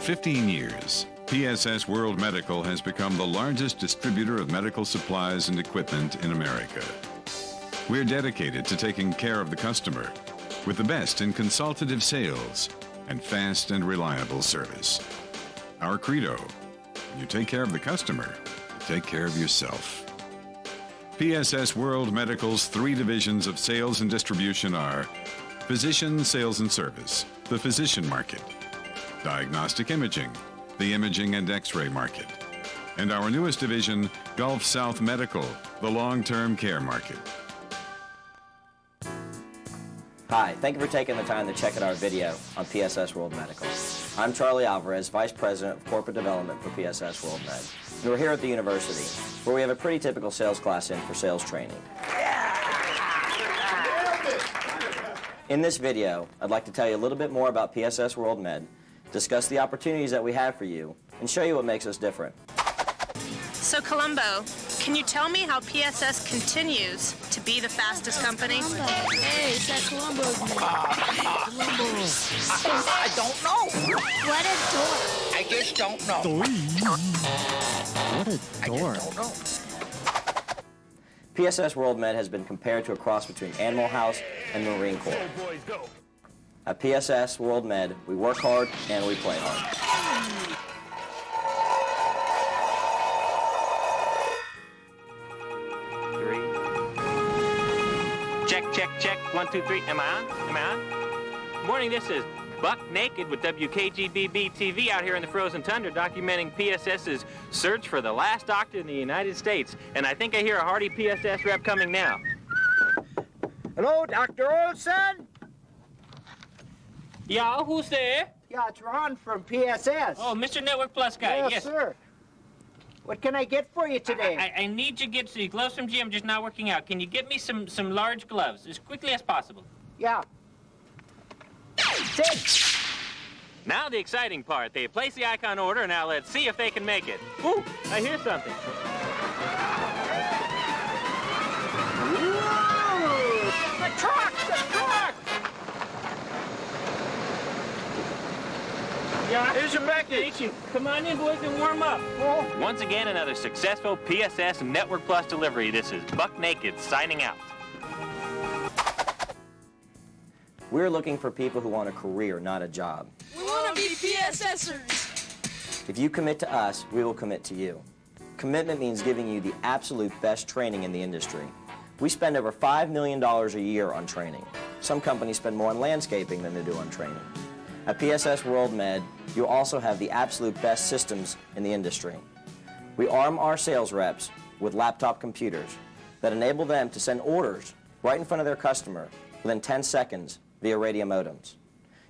15 years, PSS World Medical has become the largest distributor of medical supplies and equipment in America. We're dedicated to taking care of the customer with the best in consultative sales and fast and reliable service. Our credo, when you take care of the customer, you take care of yourself. PSS World Medical's 3 divisions of sales and distribution are Physician Sales and Service, the physician market; Diagnostic Imaging, the imaging and X-ray market; and our newest division, Gulf South Medical, the long-term care market. Hi, thank you for taking the time to check out our video on PSS World Medical. I'm Charlie Alvarez, Vice President of Corporate Development for PSS World Med. And we're here at the university, where we have a pretty typical sales class in for sales training. In this video, I'd like to tell you a little bit more about PSS World Med, discuss the opportunities that we have for you, and show you what makes us different. So Columbo, can you tell me how PSS continues to be the fastest company? Hey, it's that Columbo's name. Columbo. I don't know. What a dork. I just don't know. What a dork. I just don't know. PSS World Med has been compared to a cross between Animal House and Marine Corps. At PSS World Med, we work hard and we play hard. Check. 1, 2, 3. Am I on? Good morning, this is Buck Naked with WKGBB TV out here in the frozen tundra documenting PSS's search for the last doctor in the United States. And I think I hear a hearty PSS rep coming now. Hello, Dr. Olson? Yeah, who's there? Yeah, it's Ron from PSS. Oh, Mr. Network Plus guy, yes, sir. What can I get for you today? I need you to get the gloves from Jim, just not working out. Can you get me some large gloves as quickly as possible? Yeah. Sit. Now the exciting part. They place the icon order, now let's see if they can make it. Ooh, I hear something. Whoa! The truck! Yeah, Here's your package. come on in, boys, and warm up. Oh. Once again, another successful PSS Network Plus delivery. This is Buck Naked signing out. We're looking for people who want a career, not a job. We want to be PSSers. If you commit to us, we will commit to you. Commitment means giving you the absolute best training in the industry. We spend over $5 million a year on training. Some companies spend more on landscaping than they do on training. At PSS World Med, you'll also have the absolute best systems in the industry. We arm our sales reps with laptop computers that enable them to send orders right in front of their customer within 10 seconds via radio modems.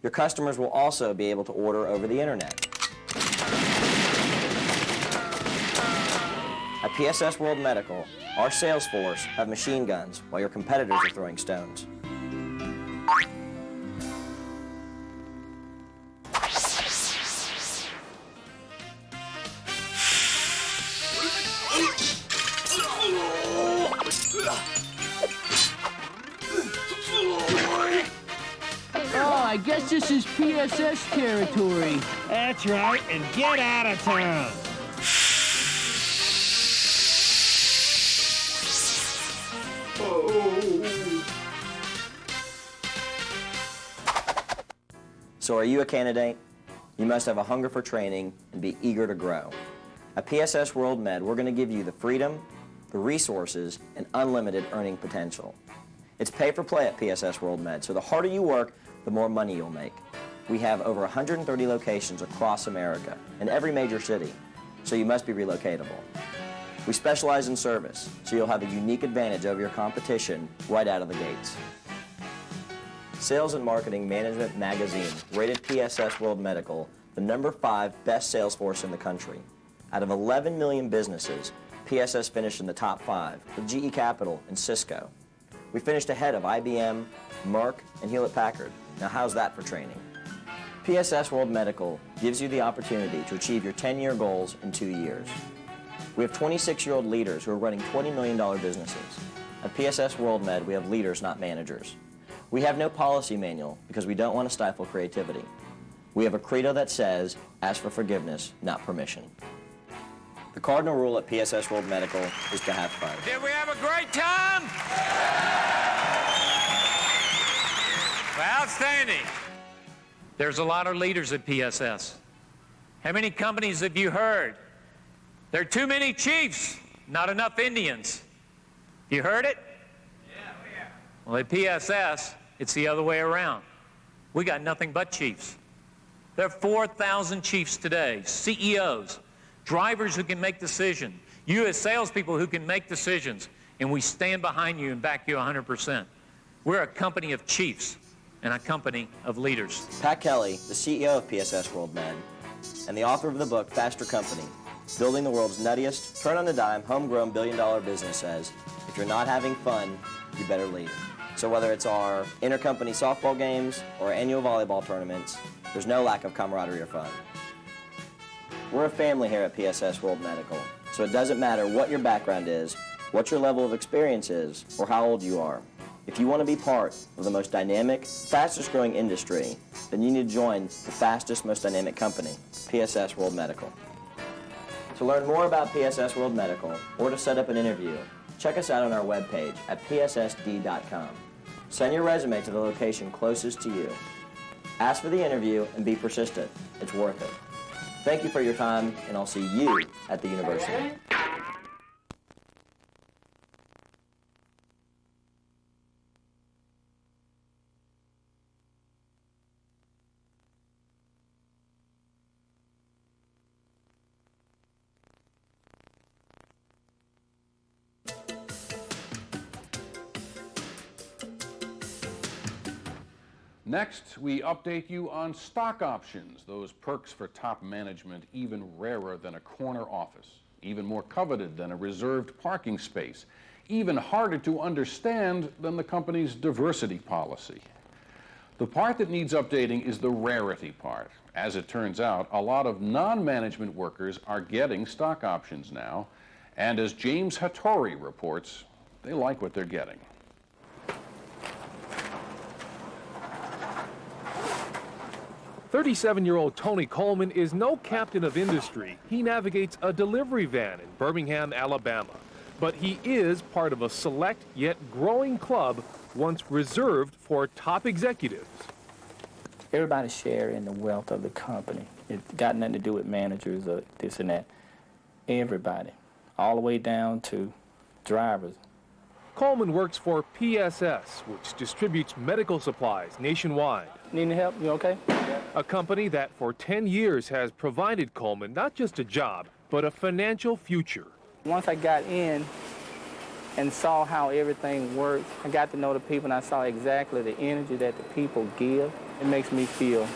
Your customers will also be able to order over the internet. At PSS World Medical, our sales force have machine guns while your competitors are throwing stones. Oh, I guess this is PSS territory. That's right, and get out of town. So are you a candidate? You must have a hunger for training and be eager to grow. At PSS World Med, we're going to give you the freedom, the resources, and unlimited earning potential. It's pay for play at PSS World Med, so the harder you work, the more money you'll make. We have over 130 locations across America, in every major city, so you must be relocatable. We specialize in service, so you'll have a unique advantage over your competition right out of the gates. Sales and Marketing Management Magazine rated PSS World Medical the #5 best sales force in the country. Out of 11 million businesses, PSS finished in the top 5 with GE Capital and Cisco. We finished ahead of IBM, Merck, and Hewlett-Packard. Now how's that for training? PSS World Medical gives you the opportunity to achieve your 10-year goals in 2 years. We have 26-year-old leaders who are running $20 million businesses. At PSS World Med, we have leaders, not managers. We have no policy manual because we don't want to stifle creativity. We have a credo that says, ask for forgiveness, not permission. The cardinal rule at PSS World Medical is to have fun. Did we have a great time? Outstanding. There's a lot of leaders at PSS. How many companies have you heard? There are too many chiefs, not enough Indians. You heard it? Yeah, we have. Well, at PSS, it's the other way around. We got nothing but chiefs. There are 4,000 chiefs today, CEOs, drivers who can make decisions, you as salespeople who can make decisions, and we stand behind you and back you 100%. We're a company of chiefs and a company of leaders. Pat Kelly, the CEO of PSS World Med, and the author of the book Faster Company, Building the World's Nuttiest, Turn on the Dime, Homegrown Billion-Dollar Business, says, if you're not having fun, you better leave. So whether it's our intercompany softball games or annual volleyball tournaments, there's no lack of camaraderie or fun. We're a family here at PSS World Medical, so it doesn't matter what your background is, what your level of experience is, or how old you are. If you want to be part of the most dynamic, fastest growing industry, then you need to join the fastest, most dynamic company, PSS World Medical. To learn more about PSS World Medical or to set up an interview, check us out on our webpage at pssd.com. Send your resume to the location closest to you. Ask for the interview and be persistent. It's worth it. Thank you for your time, and I'll see you at the university. Next, we update you on stock options, those perks for top management even rarer than a corner office, even more coveted than a reserved parking space, even harder to understand than the company's diversity policy. The part that needs updating is the rarity part. As it turns out, a lot of non-management workers are getting stock options now, and as James Hattori reports, they like what they're getting. 37-year-old Tony Coleman is no captain of industry. He navigates a delivery van in Birmingham, Alabama. But he is part of a select yet growing club once reserved for top executives. Everybody share in the wealth of the company. It's got nothing to do with managers or this and that. Everybody, all the way down to drivers. Coleman works for PSS, which distributes medical supplies nationwide. Need any help? You okay? A company that for 10 years has provided Coleman not just a job, but a financial future. Once I got in and saw how everything works, I got to know the people and I saw exactly the energy that the people give. It makes me feel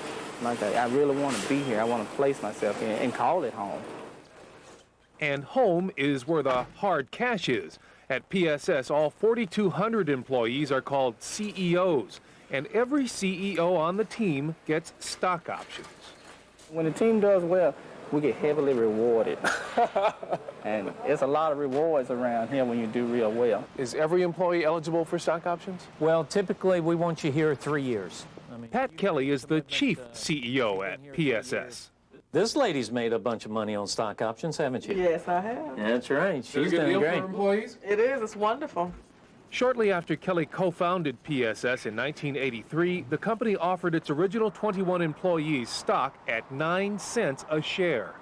like I really want to be here. I want to place myself in and call it home. And home is where the hard cash is. At PSS, all 4,200 employees are called CEOs, and every CEO on the team gets stock options. When the team does well, we get heavily rewarded. And there's a lot of rewards around here when you do real well. Is every employee eligible for stock options? Well, typically we want you here 3 years. Pat Kelly is the chief CEO at PSS. This lady's made a bunch of money on stock options, haven't you? Yes, I have. That's right. She's doing great. For employees? It is. It's wonderful. Shortly after Kelly co-founded PSS in 1983, the company offered its original 21 employees stock at 9 cents a share.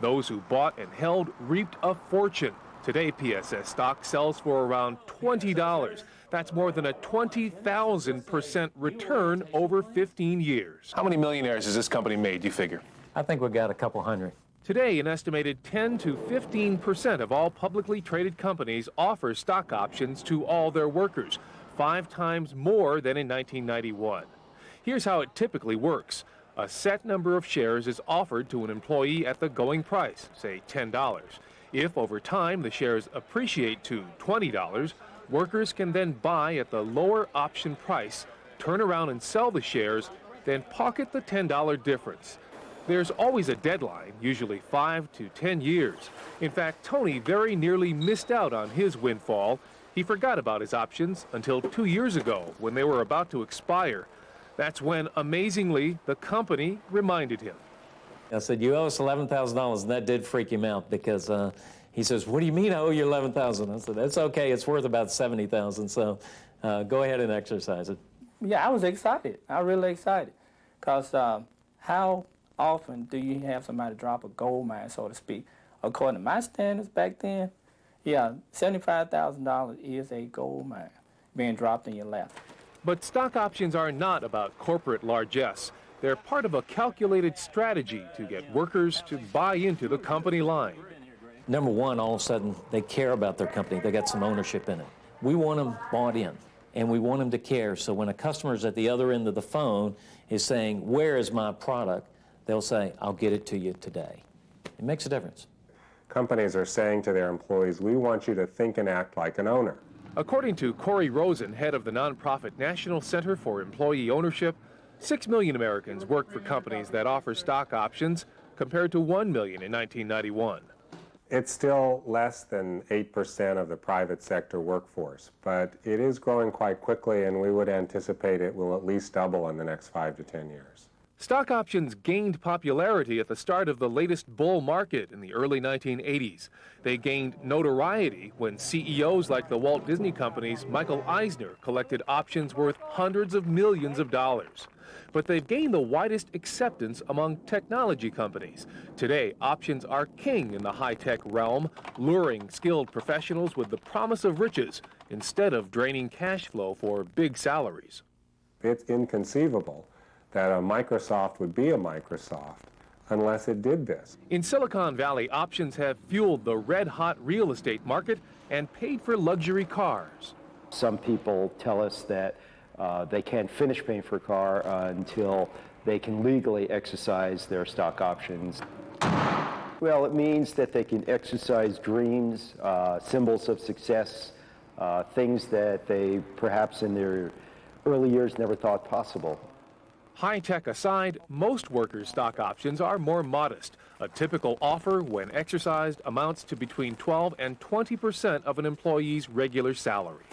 Those who bought and held reaped a fortune. Today, PSS stock sells for around $20. That's more than a 20,000% return over 15 years. How many millionaires has this company made, you figure? I think we've got a couple hundred. Today, an estimated 10 to 15% of all publicly traded companies offer stock options to all their workers, 5 times more than in 1991. Here's how it typically works. A set number of shares is offered to an employee at the going price, say $10. If over time the shares appreciate to $20, workers can then buy at the lower option price, turn around and sell the shares, then pocket the $10 difference. There's always a deadline, usually 5 to 10 years. In fact, Tony very nearly missed out on his windfall. He forgot about his options until 2 years ago when they were about to expire. That's when, amazingly, the company reminded him. I said, you owe us $11,000, and that did freak him out because he says, what do you mean I owe you $11,000? I said, that's okay, it's worth about $70,000, so go ahead and exercise it. Yeah, I was excited. I was really excited because how often do you have somebody drop a gold mine, so to speak? According to my standards back then, yeah, $75,000 is a gold mine being dropped in your lap. But stock options are not about corporate largesse. They're part of a calculated strategy to get workers to buy into the company line. Number one, all of a sudden, they care about their company. They got some ownership in it. We want them bought in, and we want them to care. So when a customer's at the other end of the phone is saying, where is my product? They'll say, I'll get it to you today. It makes a difference. Companies are saying to their employees, we want you to think and act like an owner. According to Corey Rosen, head of the nonprofit National Center for Employee Ownership, 6 million Americans work for companies that offer stock options, compared to 1 million in 1991. It's still less than 8% of the private sector workforce, but it is growing quite quickly, and we would anticipate it will at least double in the next 5 to 10 years. Stock options gained popularity at the start of the latest bull market in the early 1980s. They gained notoriety when CEOs like the Walt Disney Company's Michael Eisner collected options worth hundreds of millions of dollars. But they've gained the widest acceptance among technology companies. Today, options are king in the high-tech realm, luring skilled professionals with the promise of riches instead of draining cash flow for big salaries. It's inconceivable that a Microsoft would be a Microsoft unless it did this. In Silicon Valley, options have fueled the red-hot real estate market and paid for luxury cars. Some people tell us that they can't finish paying for a car until they can legally exercise their stock options. Well, it means that they can exercise dreams, symbols of success, things that they perhaps in their early years never thought possible. High-tech aside, most workers' stock options are more modest. A typical offer, when exercised, amounts to between 12 and 20% of an employee's regular salary.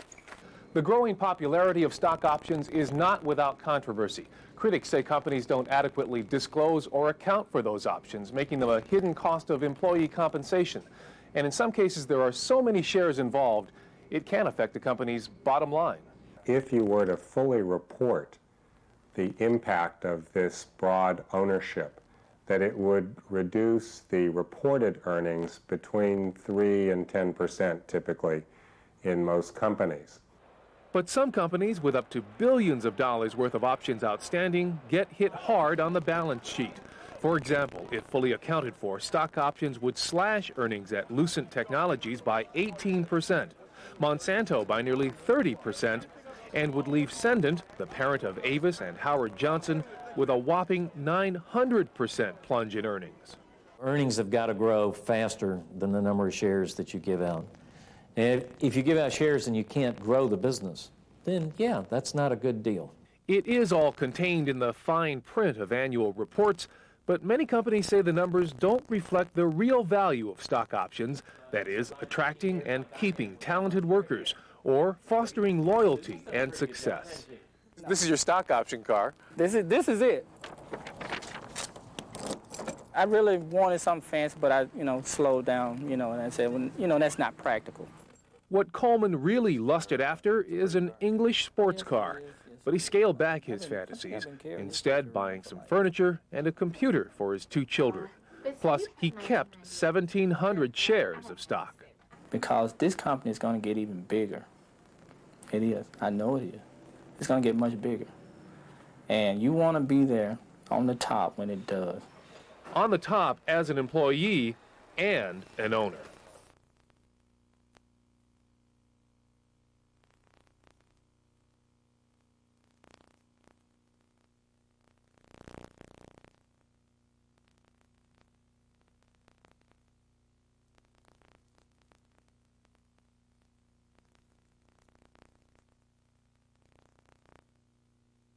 The growing popularity of stock options is not without controversy. Critics say companies don't adequately disclose or account for those options, making them a hidden cost of employee compensation. And in some cases, there are so many shares involved, it can affect a company's bottom line. If you were to fully report the impact of this broad ownership, that it would reduce the reported earnings between 3 and 10% typically in most companies. But some companies with up to billions of dollars worth of options outstanding get hit hard on the balance sheet. For example, if fully accounted for, stock options would slash earnings at Lucent Technologies by 18%, Monsanto by nearly 30%, and would leave Cendant, the parent of Avis and Howard Johnson, with a whopping 900% plunge in earnings. Earnings have got to grow faster than the number of shares that you give out. And if you give out shares and you can't grow the business, then yeah, that's not a good deal. It is all contained in the fine print of annual reports, but many companies say the numbers don't reflect the real value of stock options, that is, attracting and keeping talented workers, or fostering loyalty and success. This is your stock option car. This is it. I really wanted something fancy, but I, slowed down, and I said, well, that's not practical. What Coleman really lusted after is an English sports car, but he scaled back his fantasies, instead buying some furniture and a computer for his 2 children. Plus, he kept 1,700 shares of stock. Because this company is going to get even bigger. It is. I know it is. It's going to get much bigger. And you want to be there on the top when it does. On the top as an employee and an owner.